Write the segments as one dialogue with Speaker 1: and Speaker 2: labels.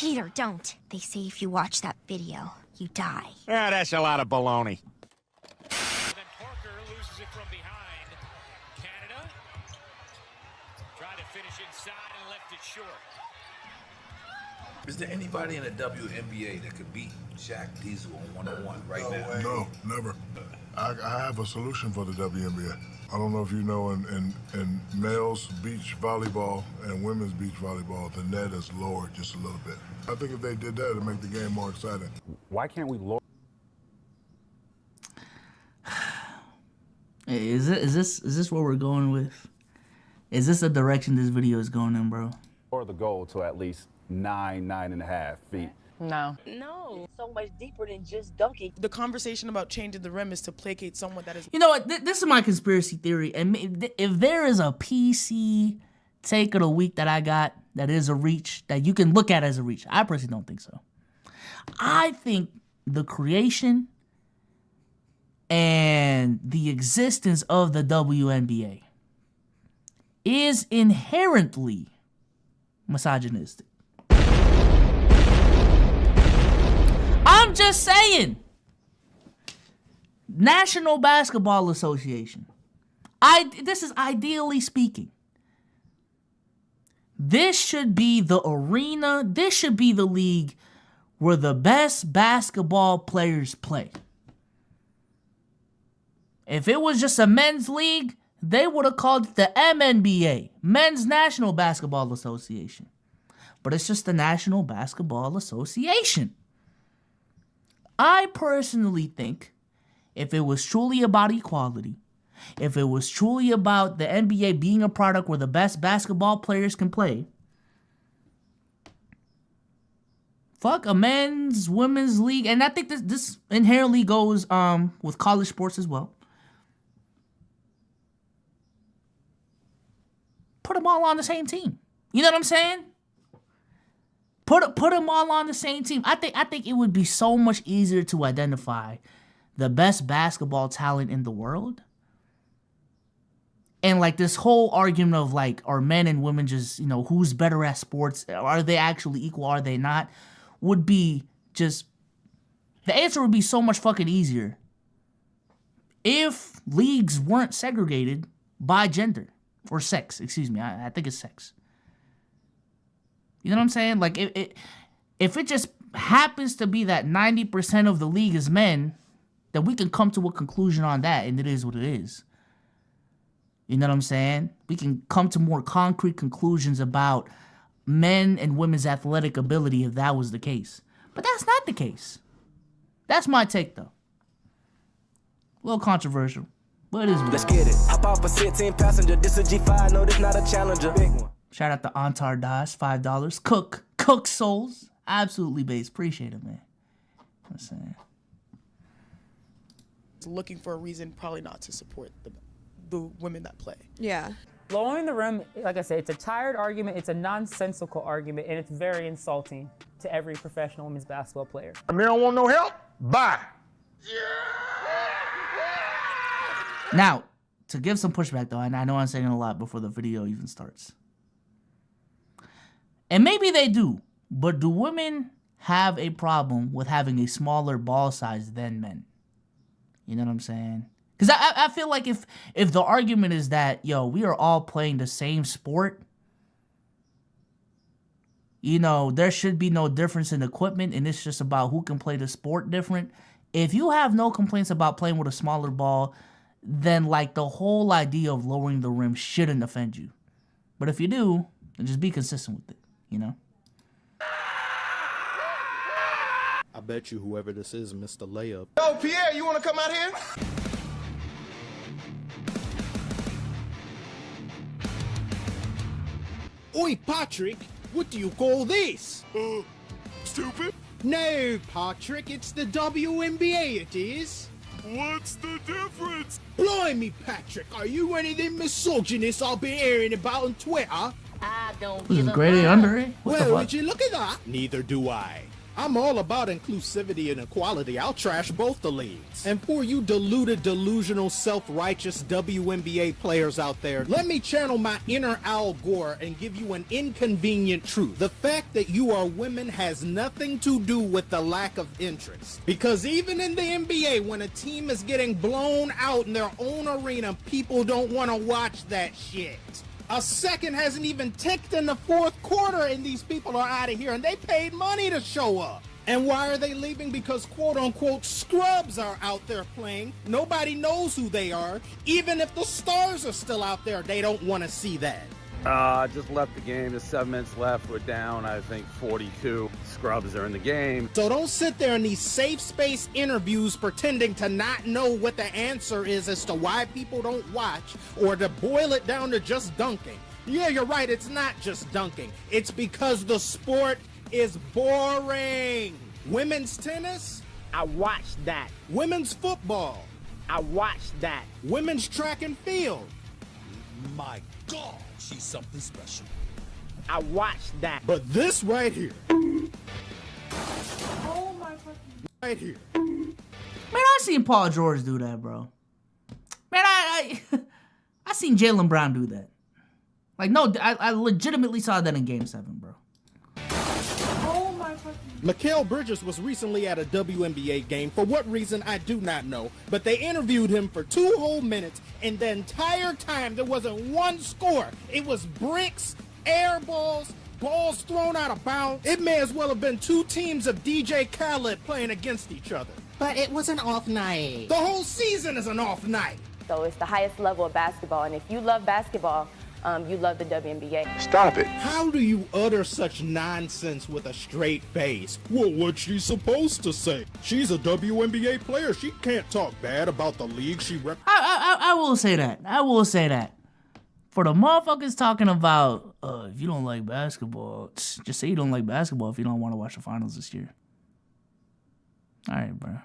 Speaker 1: Peter, don't. They say if you watch that video, you die.
Speaker 2: Ah, that's a lot of baloney.
Speaker 3: Then Parker loses it from behind. Canada tried to finish inside and left it short.
Speaker 4: Is there anybody in the WNBA that could beat Shaq Diesel on one-on-one right now?
Speaker 5: No, never. I have a solution for the WNBA. I don't know if you know, in males beach volleyball and women's beach volleyball, the net is lowered just a little bit. I think if they did that, it'd make the game more exciting.
Speaker 6: Why can't we lower?
Speaker 7: Is this what we're going with? Is this the direction this video is going in, bro?
Speaker 6: Or the goal to at least 9.5 feet.
Speaker 8: No.
Speaker 9: No. So much deeper than just dunking.
Speaker 8: The conversation about changing the rim is to placate someone that is...
Speaker 7: You know what? This is my conspiracy theory. And if there is a PC take of the week that I got that is a reach, that you can look at as a reach, I personally don't think so. I think the creation and the existence of the WNBA is inherently misogynistic. I'm just saying. National Basketball Association. This is ideally speaking. This should be the arena. This should be the league where the best basketball players play. If it was just a men's league, they would have called it the MNBA, Men's National Basketball Association. But it's just the National Basketball Association. I personally think if it was truly about equality, if it was truly about the NBA being a product where the best basketball players can play, fuck a men's, women's league. And I think this inherently goes with college sports as well. Put them all on the same team. You know what I'm saying? Put them all on the same team. I think it would be so much easier to identify the best basketball talent in the world. And like this whole argument of like, are men and women just, who's better at sports? Are they actually equal? Are they not? Would be just, the answer would be so much fucking easier if leagues weren't segregated by gender or sex. Excuse me. I think it's sex. You know what I'm saying? Like, if it just happens to be that 90% of the league is men, then we can come to a conclusion on that, and it is what it is. You know what I'm saying? We can come to more concrete conclusions about men and women's athletic ability if that was the case. But that's not the case. That's my take, though. A little controversial, but it is what it is.
Speaker 10: Let's get it. Hop off a 16 passenger. This a G5. No, this not a Challenger. Big one.
Speaker 7: Shout out to Antar Das, $5. Cook Souls. Absolutely base. Appreciate it, man. I'm saying.
Speaker 8: Looking for a reason probably not to support the women that play.
Speaker 11: Yeah.
Speaker 12: Lowering the rim, like I said, it's a tired argument, it's a nonsensical argument, and it's very insulting to every professional women's basketball player.
Speaker 2: I mean, I don't want no help? Bye.
Speaker 7: Now, to give some pushback, though, and I know I'm saying a lot before the video even starts. And maybe they do, but do women have a problem with having a smaller ball size than men? You know what I'm saying? Because I feel like if the argument is that, we are all playing the same sport, there should be no difference in equipment, and it's just about who can play the sport different. If you have no complaints about playing with a smaller ball, then, like, the whole idea of lowering the rim shouldn't offend you. But if you do, then just be consistent with it.
Speaker 13: I bet you whoever this is missed a layup.
Speaker 2: Yo, Pierre, you want to come out here?
Speaker 14: Oi, Patrick, what do you call this?
Speaker 5: Stupid?
Speaker 14: No, Patrick, it's the WNBA, it is.
Speaker 5: What's the difference?
Speaker 14: Blimey, Patrick, are you one of them misogynists I've been hearing about on Twitter?
Speaker 9: I don't
Speaker 7: Was
Speaker 9: give
Speaker 7: it
Speaker 9: a
Speaker 7: grade A
Speaker 9: fuck.
Speaker 7: under it?
Speaker 14: Well, would you look at that? Neither do I. I'm all about inclusivity and equality. I'll trash both the leagues. And for you deluded, delusional, self-righteous WNBA players out there, let me channel my inner Al Gore and give you an inconvenient truth. The fact that you are women has nothing to do with the lack of interest. Because even in the NBA, when a team is getting blown out in their own arena, people don't want to watch that shit. A second hasn't even ticked in the fourth quarter and these people are out of here and they paid money to show up. And why are they leaving? Because quote-unquote scrubs are out there playing. Nobody knows who they are. Even if the stars are still out there, they don't want to see that.
Speaker 6: Just left the game. There's 7 minutes left. We're down, I think, 42. Scrubs are in the game.
Speaker 14: So don't sit there in these safe space interviews pretending to not know what the answer is as to why people don't watch, or to boil it down to just dunking. Yeah, you're right, it's not just dunking. It's because the sport is boring. Women's tennis? I watched that. Women's football? I watched that. Women's track and field? My God, she's something special. I watched that. But this right here. Oh my fucking. Right here.
Speaker 7: Man, I seen Paul George do that, bro. Man, I seen Jaylen Brown do that. Like, no, I legitimately saw that in Game 7, bro.
Speaker 14: Oh my fucking. Mikal Bridges was recently at a WNBA game. For what reason, I do not know. But they interviewed him for 2 whole minutes, and the entire time there wasn't one score. It was bricks, air balls, balls thrown out of bounds. It may as well have been 2 teams of DJ Khaled playing against each other. But it was an off night. The whole season is an off night.
Speaker 9: So it's the highest level of basketball, and if you love basketball, you love the WNBA.
Speaker 14: Stop it. How do you utter such nonsense with a straight face? Well, what's she supposed to say? She's a WNBA player. She can't talk bad about the league she represents.
Speaker 7: I will say that. I will say that. For the motherfuckers talking about, if you don't like basketball, just say you don't like basketball if you don't want to watch the finals this year. All right, bro.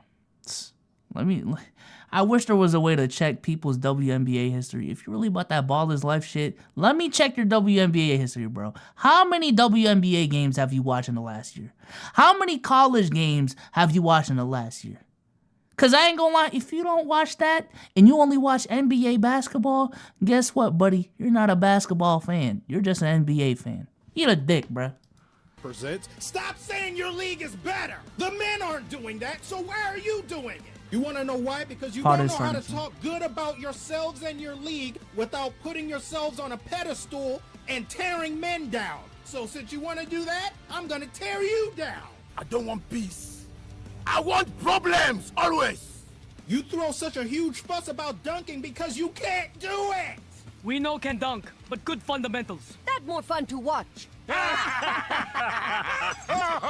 Speaker 7: I wish there was a way to check people's WNBA history. If you're really about that ball is life shit, let me check your WNBA history, bro. How many WNBA games have you watched in the last year? How many college games have you watched in the last year? Because I ain't gonna lie, if you don't watch that and you only watch NBA basketball, guess what, buddy? You're not a basketball fan. You're just an NBA fan. Eat a dick, bro.
Speaker 14: Stop saying your league is better. The men aren't doing that, so why are you doing it? You want to know why? Because you don't know how to talk good about yourselves and your league without putting yourselves on a pedestal and tearing men down. So since you want to do that, I'm going to tear you down.
Speaker 2: I don't want peace. I want problems, always.
Speaker 14: You throw such a huge fuss about dunking because you can't do it.
Speaker 12: We know can dunk, but good fundamentals.
Speaker 9: That's more fun to watch.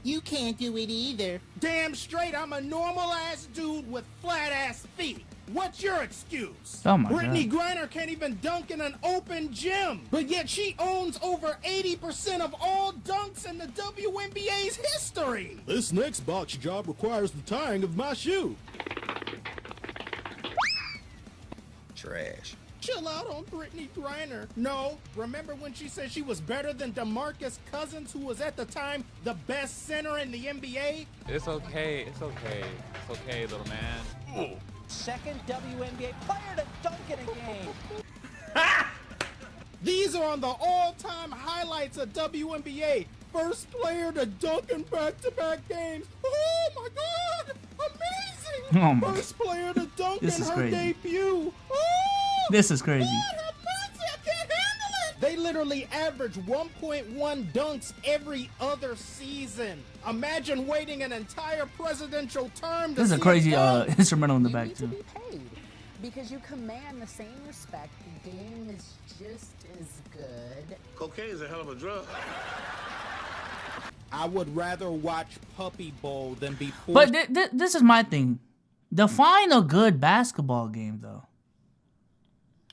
Speaker 14: You can't do it either. Damn straight, I'm a normal-ass dude with flat-ass feet. What's your excuse?
Speaker 7: Oh my
Speaker 14: Brittany
Speaker 7: God.
Speaker 14: Griner can't even dunk in an open gym, but yet she owns over 80% of all dunks in the WNBA's history. This next box job requires the tying of my shoe.
Speaker 2: Trash.
Speaker 14: Chill out on Brittany Griner. No, remember when she said she was better than DeMarcus Cousins, who was at the time the best center in the NBA?
Speaker 11: It's okay. It's okay. It's okay, little man.
Speaker 2: Ooh.
Speaker 10: Second WNBA player to dunk in a game.
Speaker 14: These are on the all-time highlights of WNBA. First player to dunk in back-to-back games. Oh my God! Amazing!
Speaker 7: Oh my
Speaker 14: First player to dunk in her
Speaker 7: crazy.
Speaker 14: debut. Oh,
Speaker 7: This is crazy.
Speaker 14: God have mercy, I can't handle it! They literally average 1.1 dunks every other season. Imagine waiting an entire presidential term to
Speaker 7: This is a
Speaker 14: see
Speaker 7: crazy
Speaker 14: it dunk.
Speaker 7: instrumental in the back, too.
Speaker 15: Paid because you command the same respect. The game is just as good.
Speaker 2: Cocaine is a hell of a drug.
Speaker 14: I would rather watch Puppy Bowl than be forced.
Speaker 7: But this is my thing. Define a good basketball game, though.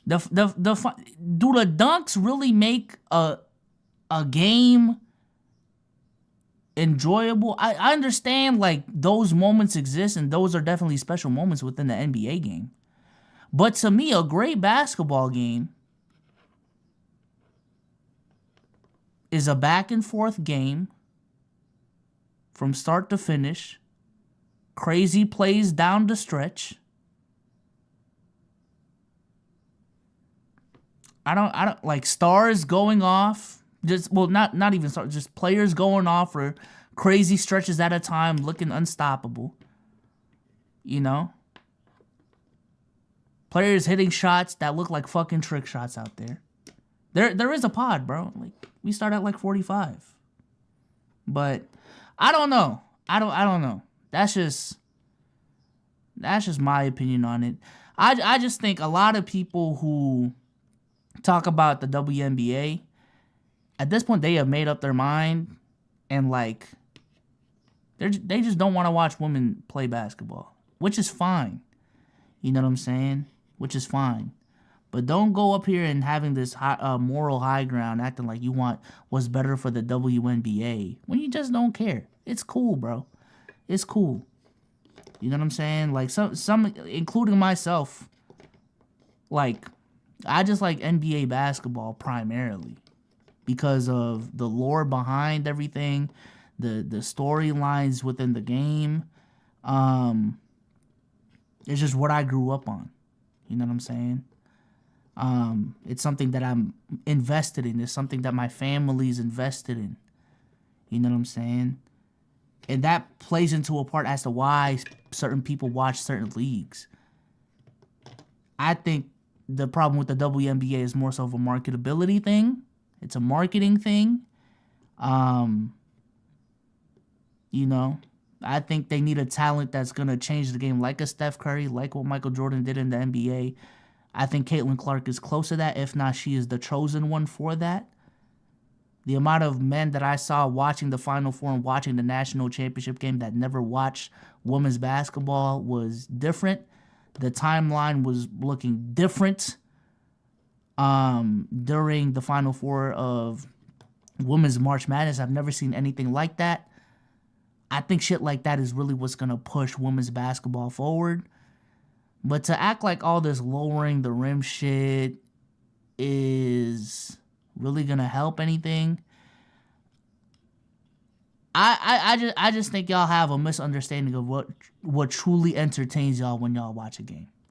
Speaker 7: Do the dunks really make a game enjoyable? I understand, like, those moments exist, and those are definitely special moments within the NBA game. But to me, a great basketball game is a back and forth game from start to finish. Crazy plays down the stretch. I don't like stars going off. Not even stars, just players going off for crazy stretches at a time, looking unstoppable. You know? Players hitting shots that look like fucking trick shots out there. There is a pod, bro. Like, we start at like 45. But I don't know. I don't know. That's just my opinion on it. I just think a lot of people who talk about the WNBA, at this point they have made up their mind, and like they just don't want to watch women play basketball, which is fine. You know what I'm saying? Which is fine. But don't go up here and having this moral high ground, acting like you want what's better for the WNBA when you just don't care. It's cool, bro. It's cool. You know what I'm saying? Like some including myself, like I just like NBA basketball primarily because of the lore behind everything, the storylines within the game. It's just what I grew up on. You know what I'm saying? It's something that I'm invested in. It's something that my family's invested in. You know what I'm saying? And that plays into a part as to why certain people watch certain leagues. I think the problem with the WNBA is more so of a marketability thing. It's a marketing thing. You know, I think they need a talent that's going to change the game like a Steph Curry, like what Michael Jordan did in the NBA. I think Caitlin Clark is close to that. If not, she is the chosen one for that. The amount of men that I saw watching the Final Four and watching the national championship game that never watched women's basketball was different. The timeline was looking different during the Final Four of Women's March Madness. I've never seen anything like that. I think shit like that is really what's going to push women's basketball forward. But to act like all this lowering the rim shit is really going to help anything, I just think y'all have a misunderstanding of what truly entertains y'all when y'all watch a game.